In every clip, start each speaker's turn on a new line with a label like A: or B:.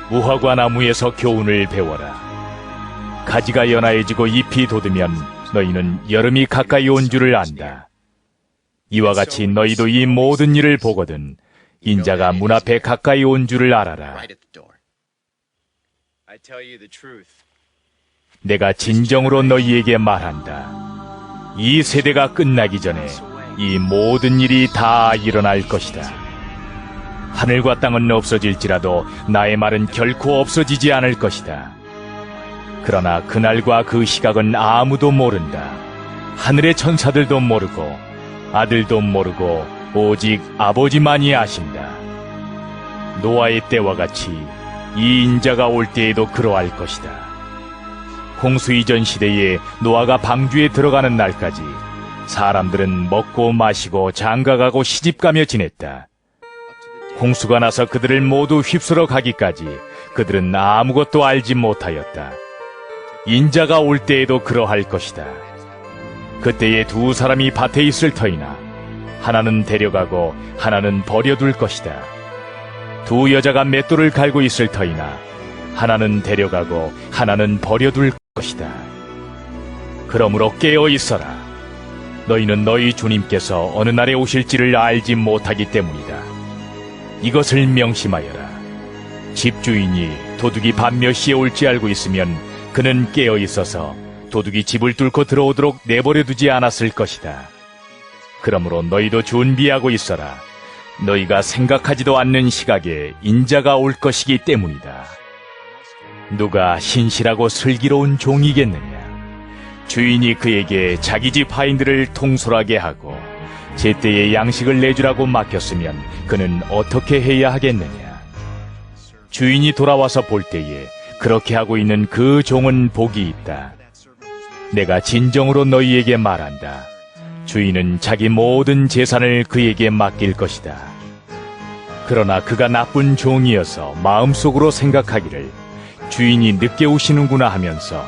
A: 무화과 나무에서 교훈을 배워라. 가지가 연하해지고 잎이 돋으면 너희는 여름이 가까이 온 줄을 안다. 이와 같이 너희도 이 모든 일을 보거든 인자가 문 앞에 가까이 온 줄을 알아라. 내가 진정으로 너희에게 말한다. 이 세대가 끝나기 전에 이 모든 일이 다 일어날 것이다. 하늘과 땅은 없어질지라도 나의 말은 결코 없어지지 않을 것이다. 그러나 그날과 그 시각은 아무도 모른다. 하늘의 천사들도 모르고 아들도 모르고 오직 아버지만이 아신다. 노아의 때와 같이 이 인자가 올 때에도 그러할 것이다. 홍수 이전 시대에 노아가 방주에 들어가는 날까지 사람들은 먹고 마시고 장가가고 시집가며 지냈다. 홍수가 나서 그들을 모두 휩쓸어 가기까지 그들은 아무것도 알지 못하였다. 인자가 올 때에도 그러할 것이다. 그때에 두 사람이 밭에 있을 터이나 하나는 데려가고 하나는 버려둘 것이다. 두 여자가 맷돌을 갈고 있을 터이나 하나는 데려가고 하나는 버려둘 것이다. 그러므로 깨어 있어라. 너희는 너희 주님께서 어느 날에 오실지를 알지 못하기 때문이다. 이것을 명심하여라. 집주인이 도둑이 밤 몇 시에 올지 알고 있으면 그는 깨어 있어서 도둑이 집을 뚫고 들어오도록 내버려두지 않았을 것이다. 그러므로 너희도 준비하고 있어라. 너희가 생각하지도 않는 시각에 인자가 올 것이기 때문이다. 누가 신실하고 슬기로운 종이겠느냐? 주인이 그에게 자기 집 하인들을 통솔하게 하고 제때에 양식을 내주라고 맡겼으면 그는 어떻게 해야 하겠느냐? 주인이 돌아와서 볼 때에 그렇게 하고 있는 그 종은 복이 있다. 내가 진정으로 너희에게 말한다. 주인은 자기 모든 재산을 그에게 맡길 것이다. 그러나 그가 나쁜 종이어서 마음속으로 생각하기를 주인이 늦게 오시는구나 하면서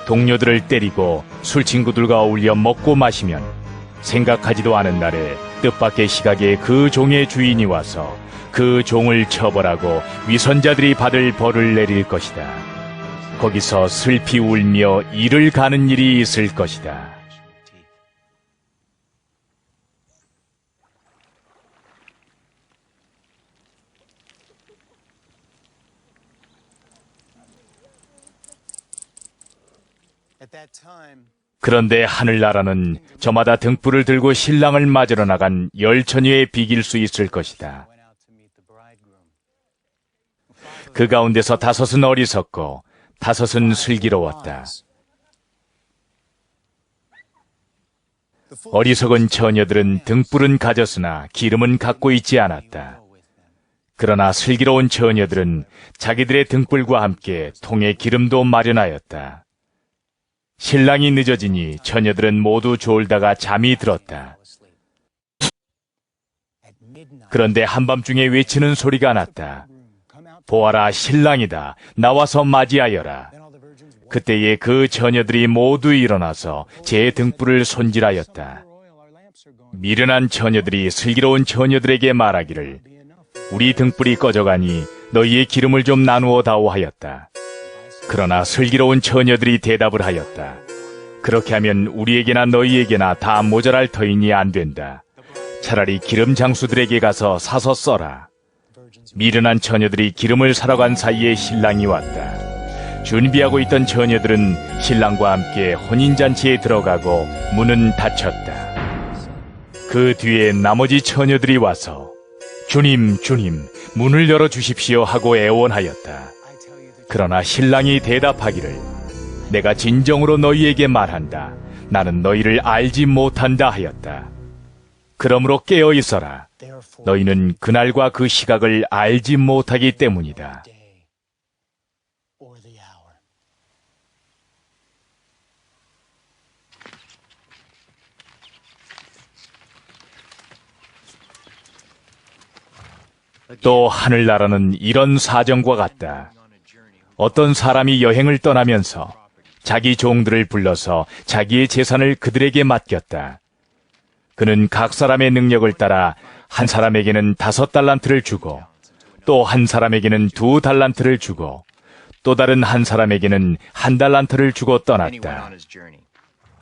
A: 동료들을 때리고 술친구들과 어울려 먹고 마시면 생각하지도 않은 날에 뜻밖의 시각에 그 종의 주인이 와서 그 종을 처벌하고 위선자들이 받을 벌을 내릴 것이다. 거기서 슬피 울며 이를 가는 일이 있을 것이다. 그런데 하늘나라는 저마다 등불을 들고 신랑을 맞으러 나간 10처녀에 비길 수 있을 것이다. 그 가운데서 5은 어리석고 5은 슬기로웠다. 어리석은 처녀들은 등불은 가졌으나 기름은 갖고 있지 않았다. 그러나 슬기로운 처녀들은 자기들의 등불과 함께 통에 기름도 마련하였다. 신랑이 늦어지니 처녀들은 모두 졸다가 잠이 들었다. 그런데 한밤중에 외치는 소리가 났다. 보아라, 신랑이다. 나와서 맞이하여라. 그때에 그 처녀들이 모두 일어나서 제 등불을 손질하였다. 미련한 처녀들이 슬기로운 처녀들에게 말하기를 우리 등불이 꺼져가니 너희의 기름을 좀 나누어 다오 하였다. 그러나 슬기로운 처녀들이 대답을 하였다. 그렇게 하면 우리에게나 너희에게나 다 모자랄 터이니 안 된다. 차라리 기름 장수들에게 가서 사서 써라. 미련한 처녀들이 기름을 사러 간 사이에 신랑이 왔다. 준비하고 있던 처녀들은 신랑과 함께 혼인잔치에 들어가고 문은 닫혔다. 그 뒤에 나머지 처녀들이 와서 주님, 주님, 문을 열어주십시오 하고 애원하였다. 그러나 신랑이 대답하기를 내가 진정으로 너희에게 말한다. 나는 너희를 알지 못한다 하였다. 그러므로 깨어 있어라. 너희는 그날과 그 시각을 알지 못하기 때문이다. 또 하늘나라는 이런 사정과 같다. 어떤 사람이 여행을 떠나면서 자기 종들을 불러서 자기의 재산을 그들에게 맡겼다. 그는 각 사람의 능력을 따라 한 사람에게는 5달란트를 주고 또 한 사람에게는 2달란트를 주고 또 다른 한 사람에게는 1달란트를 주고 떠났다.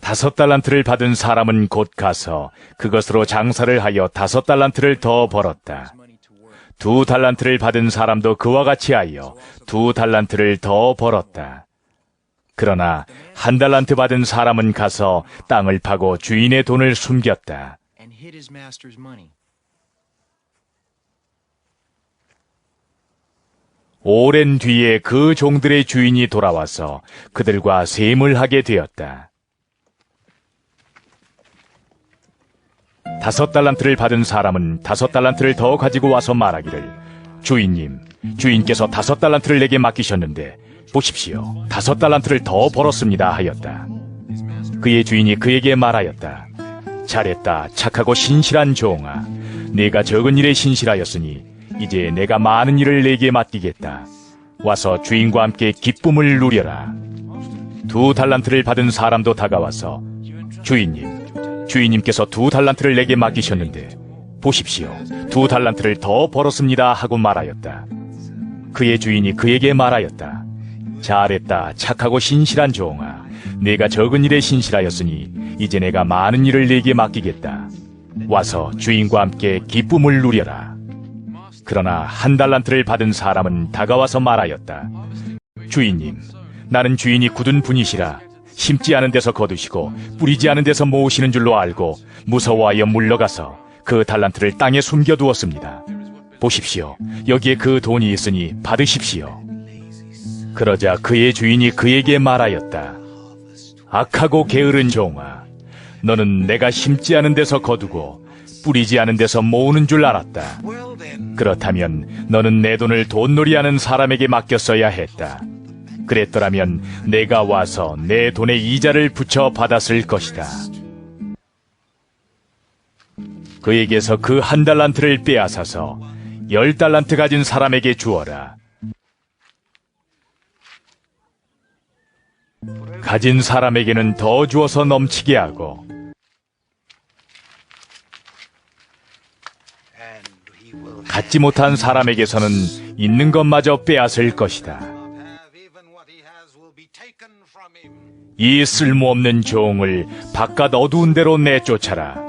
A: 5달란트를 받은 사람은 곧 가서 그것으로 장사를 하여 5달란트를 더 벌었다. 2달란트를 받은 사람도 그와 같이 하여 2달란트를 더 벌었다. 그러나 1달란트 받은 사람은 가서 땅을 파고 주인의 돈을 숨겼다. 오랜 뒤에 그 종들의 주인이 돌아와서 그들과 셈을 하게 되었다. 5달란트를 받은 사람은 5달란트를 더 가지고 와서 말하기를, 주인님, 주인께서 5달란트를 내게 맡기셨는데 보십시오, 5달란트를 더 벌었습니다 하였다. 그의 주인이 그에게 말하였다. 잘했다, 착하고 신실한 종아. 네가 적은 일에 신실하였으니 이제 내가 많은 일을 내게 맡기겠다. 와서 주인과 함께 기쁨을 누려라. 2달란트를 받은 사람도 다가와서, 주인님, 주인님께서 2달란트를 내게 맡기셨는데 보십시오, 2달란트를 더 벌었습니다 하고 말하였다. 그의 주인이 그에게 말하였다. 잘했다, 착하고 신실한 종아. 네가 적은 일에 신실하였으니 이제 내가 많은 일을 네게 맡기겠다. 와서 주인과 함께 기쁨을 누려라. 그러나 1달란트를 받은 사람은 다가와서 말하였다. 주인님, 나는 주인이 굳은 분이시라 심지 않은 데서 거두시고 뿌리지 않은 데서 모으시는 줄로 알고 무서워하여 물러가서 그 달란트를 땅에 숨겨두었습니다. 보십시오, 여기에 그 돈이 있으니 받으십시오. 그러자 그의 주인이 그에게 말하였다. 악하고 게으른 종아, 너는 내가 심지 않은 데서 거두고 뿌리지 않은 데서 모으는 줄 알았다. 그렇다면 너는 내 돈을 돈놀이하는 사람에게 맡겼어야 했다. 그랬더라면 내가 와서 내 돈의 이자를 붙여 받았을 것이다. 그에게서 그 1달란트를 빼앗아서 10달란트 가진 사람에게 주어라. 가진 사람에게는 더 주어서 넘치게 하고 갖지 못한 사람에게서는 있는 것마저 빼앗을 것이다. 이 쓸모없는 종을 바깥 어두운 데로 내쫓아라.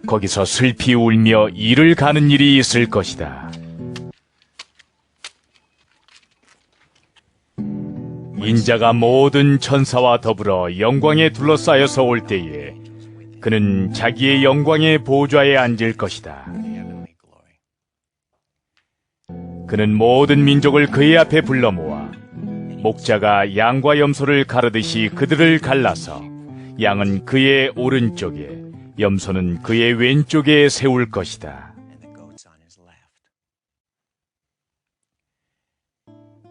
A: 거기서 슬피 울며 이를 가는 일이 있을 것이다. 인자가 모든 천사와 더불어 영광에 둘러싸여서 올 때에 그는 자기의 영광의 보좌에 앉을 것이다. 그는 모든 민족을 그의 앞에 불러 모아 목자가 양과 염소를 가르듯이 그들을 갈라서 양은 그의 오른쪽에 염소는 그의 왼쪽에 세울 것이다.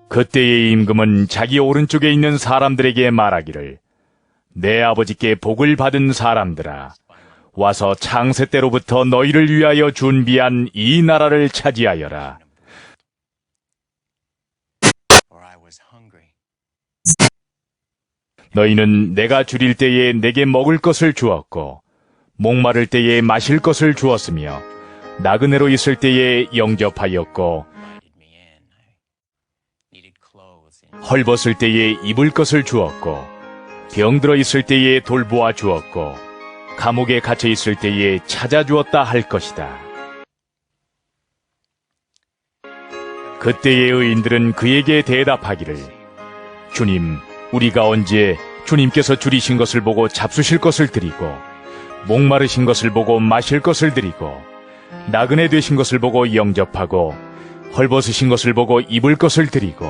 A: 그때의 임금은 자기 오른쪽에 있는 사람들에게 말하기를, 내 아버지께 복을 받은 사람들아, 와서 창세 때로부터 너희를 위하여 준비한 이 나라를 차지하여라. 너희는 내가 줄일 때에 내게 먹을 것을 주었고 목마를 때에 마실 것을 주었으며 나그네로 있을 때에 영접하였고 헐벗을 때에 입을 것을 주었고 병들어 있을 때에 돌보아 주었고 감옥에 갇혀 있을 때에 찾아주었다 할 것이다. 그때의 의인들은 그에게 대답하기를, 주님, 우리가 언제 주님께서 줄이신 것을 보고 잡수실 것을 드리고 목마르신 것을 보고 마실 것을 드리고 나그네 되신 것을 보고 영접하고 헐벗으신 것을 보고 입을 것을 드리고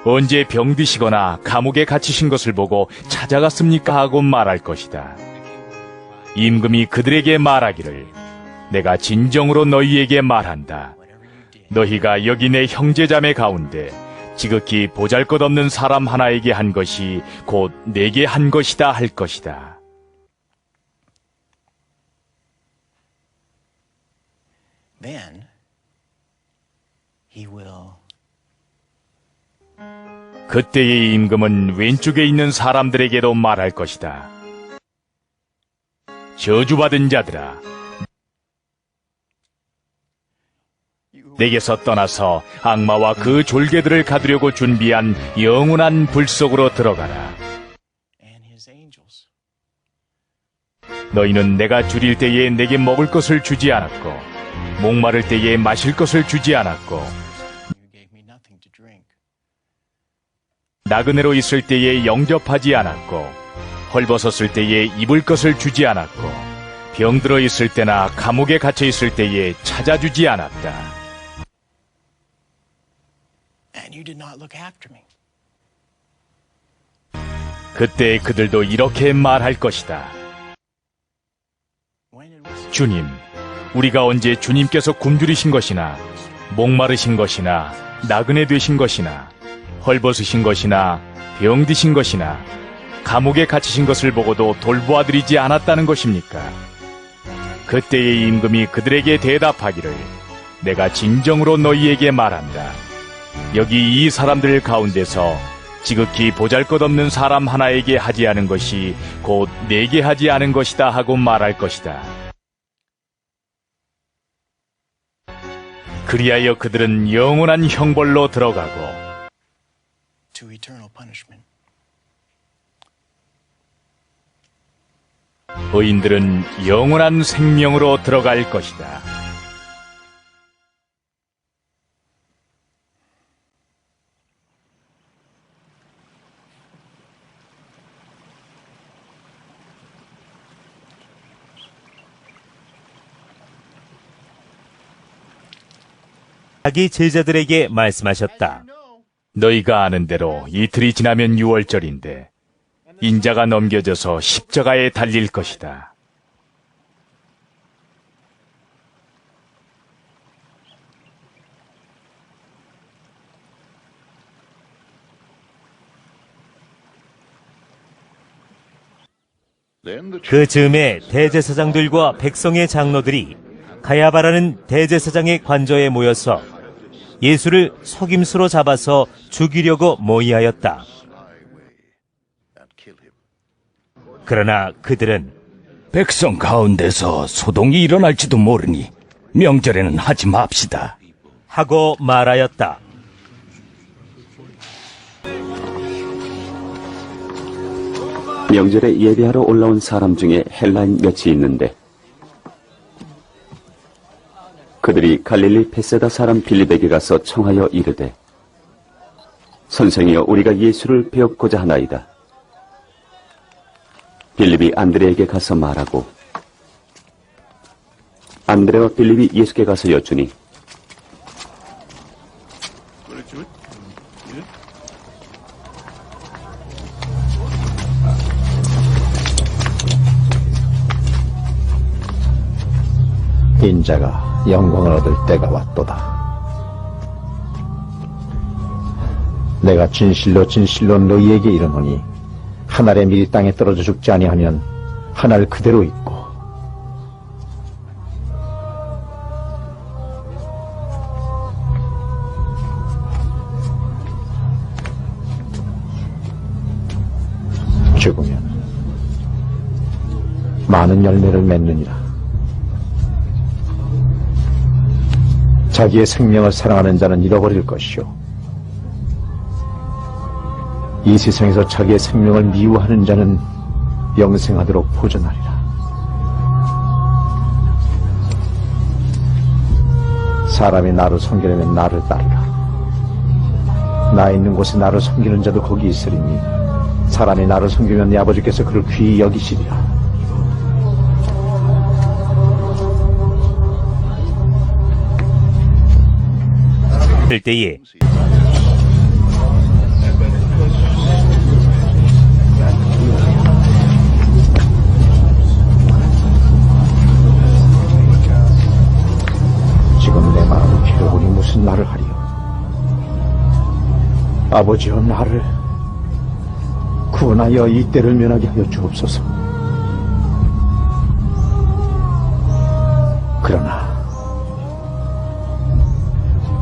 A: 언제 병드시거나 감옥에 갇히신 것을 보고 찾아갔습니까 하고 말할 것이다. 임금이 그들에게 말하기를, 내가 진정으로 너희에게 말한다. 너희가 여기 내 형제자매 가운데 지극히 보잘것없는 사람 하나에게 한 것이 곧 내게 한 것이다 할 것이다.
B: Then he will.
A: 그때의 임금은 왼쪽에 있는 사람들에게도 말할 것이다. 저주받은 자들아, 내게서 떠나서 악마와 그 졸개들을 가두려고 준비한 영원한 불 속으로 들어가라.
B: and his angels.
A: 너희는 내가 줄일 때에 내게 먹을 것을 주지 않았고 목마를 때에 마실 것을 주지 않았고
B: You gave me nothing to drink.
A: 나그네로 있을 때에 영접하지 않았고 헐벗었을 때에 입을 것을 주지 않았고 병들어 있을 때나 감옥에 갇혀 있을 때에 찾아주지 않았다.
B: And you did not look after me.
A: 그때 그들도 이렇게 말할 것이다.
B: When it was
A: 주님, 우리가 언제 주님께서 굶주리신 것이나 목마르신 것이나 나그네 되신 것이나 헐벗으신 것이나 병드신 것이나 감옥에 갇히신 것을 보고도 돌보아드리지 않았다는 것입니까? 그때의 임금이 그들에게 대답하기를 내가 진정으로 너희에게 말한다. 여기 이 사람들 가운데서 지극히 보잘것없는 사람 하나에게 하지 않은 것이 곧 내게 하지 않은 것이다 하고 말할 것이다. 그리하여 그들은 영원한 형벌로 들어가고
B: to eternal punishment.
A: 의인들은 영원한 생명으로 들어갈 것이다.
C: 자기 제자들에게 말씀하셨다.
A: 너희가 아는 대로 이틀이 지나면 유월절인데 인자가 넘겨져서 십자가에 달릴 것이다.
C: 그 즈음에 대제사장들과 백성의 장로들이 가야바라는 대제사장의 관저에 모여서 예수를 속임수로 잡아서 죽이려고 모의하였다. 그러나 그들은
D: 백성 가운데서 소동이 일어날지도 모르니 명절에는 하지 맙시다.
C: 하고 말하였다.
E: 명절에 예배하러 올라온 사람 중에 헬라인 몇이 있는데 그들이 갈릴리 베세다 사람 빌립에게 가서 청하여 이르되 선생이여 우리가 예수를 배웠고자 하나이다. 빌립이 안드레에게 가서 말하고 안드레와 빌립이 예수께 가서 여쭈니
F: 인자가 영광을 얻을 때가 왔도다. 내가 진실로 진실로 너희에게 이르노니 한 알의 밀이 땅에 떨어져 죽지 아니하면 한 알 그대로 있고 죽으면 많은 열매를 맺느니라. 자기의 생명을 사랑하는 자는 잃어버릴 것이요 이 세상에서 자기의 생명을 미워하는 자는 영생하도록 보존하리라. 사람이 나를 섬기려면 나를 따르라. 나 있는 곳에 나를 섬기는 자도 거기 있으리니 사람이 나를 섬기면 내 아버지께서 그를 귀히 여기시리라.
C: 그럴 때에
F: 지금 내 마음을 괴로우니 무슨 말을 하리요. 아버지여 나를 구원하여 이 때를 면하게 하여 주옵소서. 그러나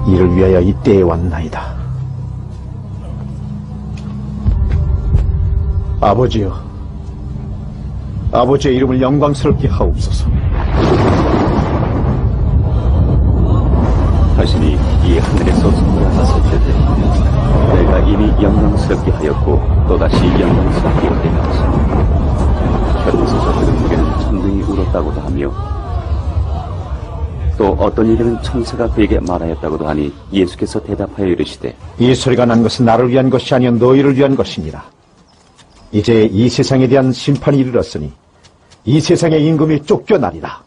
F: 이를 위하여 이 때에 왔나이다. 아버지여, 아버지의 이름을 영광스럽게 하옵소서.
E: 하시니 이에 하늘에서 소리가 났을때 내가 이미 영광스럽게 하였고 또다시 영광스럽게 하리라. 곁에서 들은 무게는 천둥이 울었다고도 하며 또 어떤 이들은 천사가 그에게 말하였다고도 하니 예수께서 대답하여 이르시되
F: 이 소리가 난 것은 나를 위한 것이 아니요 너희를 위한 것이니라. 이제 이 세상에 대한 심판이 이르렀으니 이 세상의 임금이 쫓겨나리라.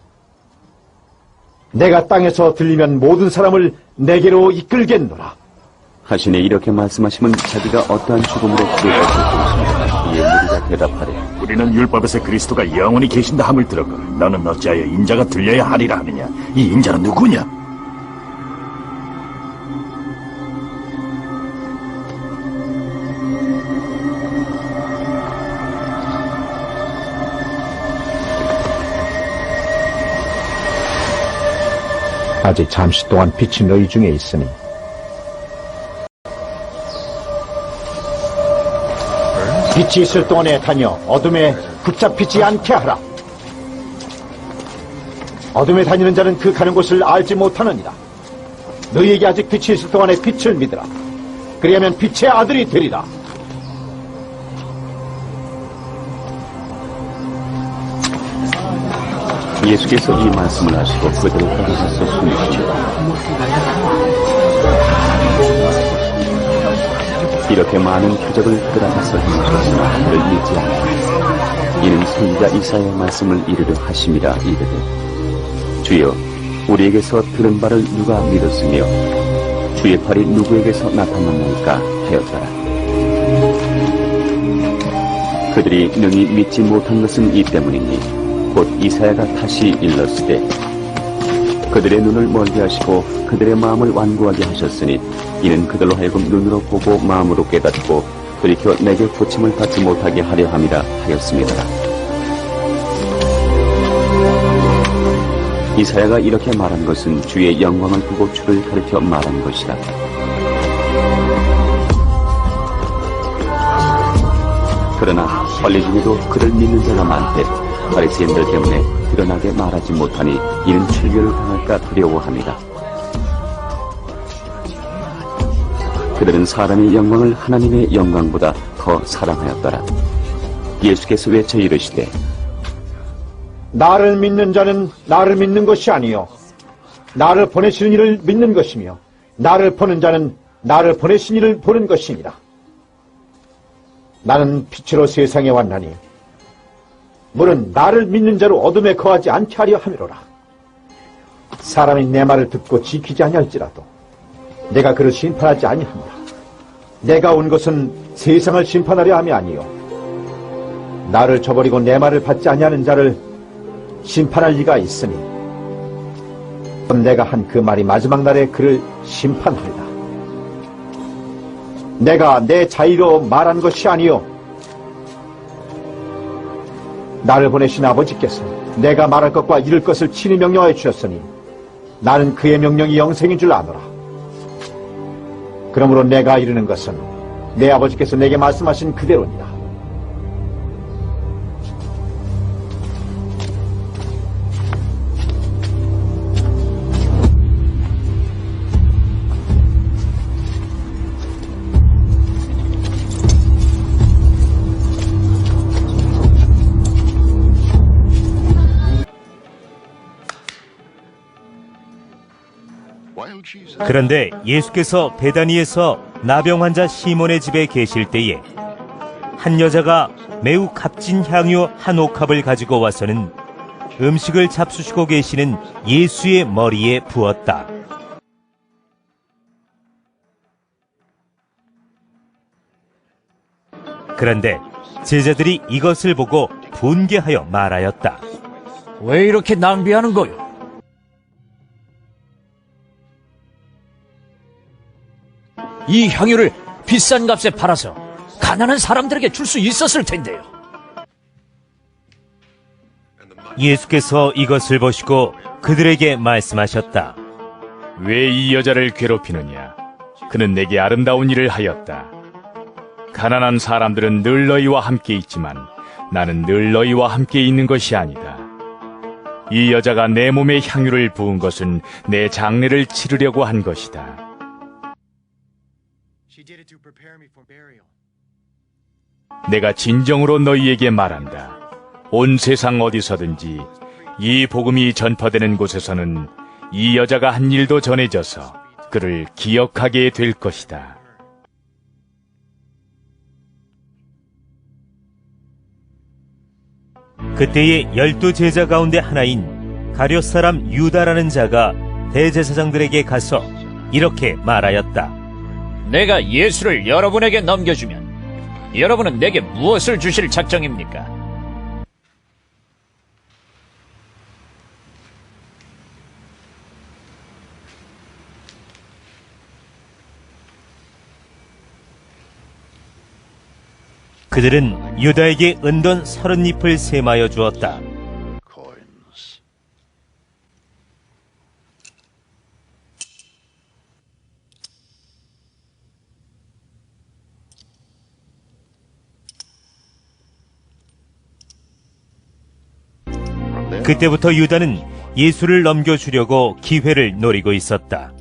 F: 내가 땅에서 들리면 모든 사람을 내게로 이끌겠노라.
E: 하시니 이렇게 말씀하시면 자기가 어떠한 죽음으로 들어갈 것이며 이에 무리가 대답하되
G: 우리는 율법에서 그리스도가 영원히 계신다 함을 들었고 너는 어찌하여 인자가 들려야 하리라 하느냐. 이 인자는 누구냐?
F: 아직 잠시 동안 빛이 너희 중에 있으니 빛이 있을 동안에 다녀 어둠에 붙잡히지 않게 하라. 어둠에 다니는 자는 그 가는 곳을 알지 못하느니라. 너희에게 아직 빛이 있을 동안에 빛을 믿으라. 그리하면 빛의 아들이 되리라.
E: 예수께서 이 말씀을 하시고 그들을 따라가서 숨으시니라. 이렇게 많은 표적을 그들 앞에서 행하셨으나 그를 믿지 않고 이는 선지자 이사야의 말씀을 이르려 하심이라 이르되 주여 우리에게서 들은 바를 누가 믿었으며 주의 팔이 누구에게서 나타났나이까 하였더라. 그들이 능히 믿지 못한 것은 이 때문이니 곧 이사야가 다시 일렀으되 그들의 눈을 멀게 하시고 그들의 마음을 완고하게 하셨으니 이는 그들로 하여금 눈으로 보고 마음으로 깨닫고 돌이켜 내게 고침을 받지 못하게 하려 함이라 하였습니다. 이사야가 이렇게 말한 것은 주의 영광을 보고 주를 가리켜 말한 것이라. 그러나 관리 중에도 그를 믿는 자가 많되 바리새인들 때문에 드러나게 말하지 못하니 이는 출교를 당할까 두려워합니다. 그들은 사람의 영광을 하나님의 영광보다 더 사랑하였더라. 예수께서 외쳐 이르시되
F: 나를 믿는 자는 나를 믿는 것이 아니요 나를 보내시는 이를 믿는 것이며 나를 보는 자는 나를 보내신 이를 보는 것이니라. 나는 빛으로 세상에 왔나니 물은 나를 믿는 자로 어둠에 거하지 않게 하려 함이로라. 사람이 내 말을 듣고 지키지 아니할지라도 내가 그를 심판하지 아니합니다. 내가 온 것은 세상을 심판하려 함이 아니요 나를 저버리고 내 말을 받지 아니하는 자를 심판할 리가 있으니 내가 한 그 말이 마지막 날에 그를 심판하리라. 내가 내 자의로 말한 것이 아니요 나를 보내신 아버지께서 내가 말할 것과 이룰 것을 친히 명령하여 주셨으니 나는 그의 명령이 영생인 줄 아노라. 그러므로 내가 이르는 것은 내 아버지께서 내게 말씀하신 그대로니라.
C: 그런데 예수께서 베다니에서 나병 환자 시몬의 집에 계실 때에 한 여자가 매우 값진 향유 한 옥합을 가지고 와서는 음식을 잡수시고 계시는 예수의 머리에 부었다. 그런데 제자들이 이것을 보고 분개하여 말하였다.
H: 왜 이렇게 낭비하는 거요? 이 향유를 비싼 값에 팔아서 가난한 사람들에게 줄 수 있었을 텐데요.
C: 예수께서 이것을 보시고 그들에게 말씀하셨다.
A: 왜 이 여자를 괴롭히느냐? 그는 내게 아름다운 일을 하였다. 가난한 사람들은 늘 너희와 함께 있지만 나는 늘 너희와 함께 있는 것이 아니다. 이 여자가 내 몸에 향유를 부은 것은 내 장례를 치르려고 한 것이다.
B: She did it to prepare me for burial.
A: 내가 진정으로 너희에게 말한다. 온 세상 어디서든지 이 복음이 전파되는 곳에서는 이 여자가 한 일도 전해져서 그를 기억하게 될 것이다.
C: 그때의 12제자 가운데 하나인 가룟 사람 유다라는 자가 대제사장들에게 가서 이렇게 말하였다.
H: 내가 예수를 여러분에게 넘겨주면 여러분은 내게 무엇을 주실 작정입니까?
C: 그들은 유다에게 은돈 30잎을 세마여 주었다.
G: Coins.
C: 그때부터 유다는 예수를 넘겨주려고 기회를 노리고 있었다.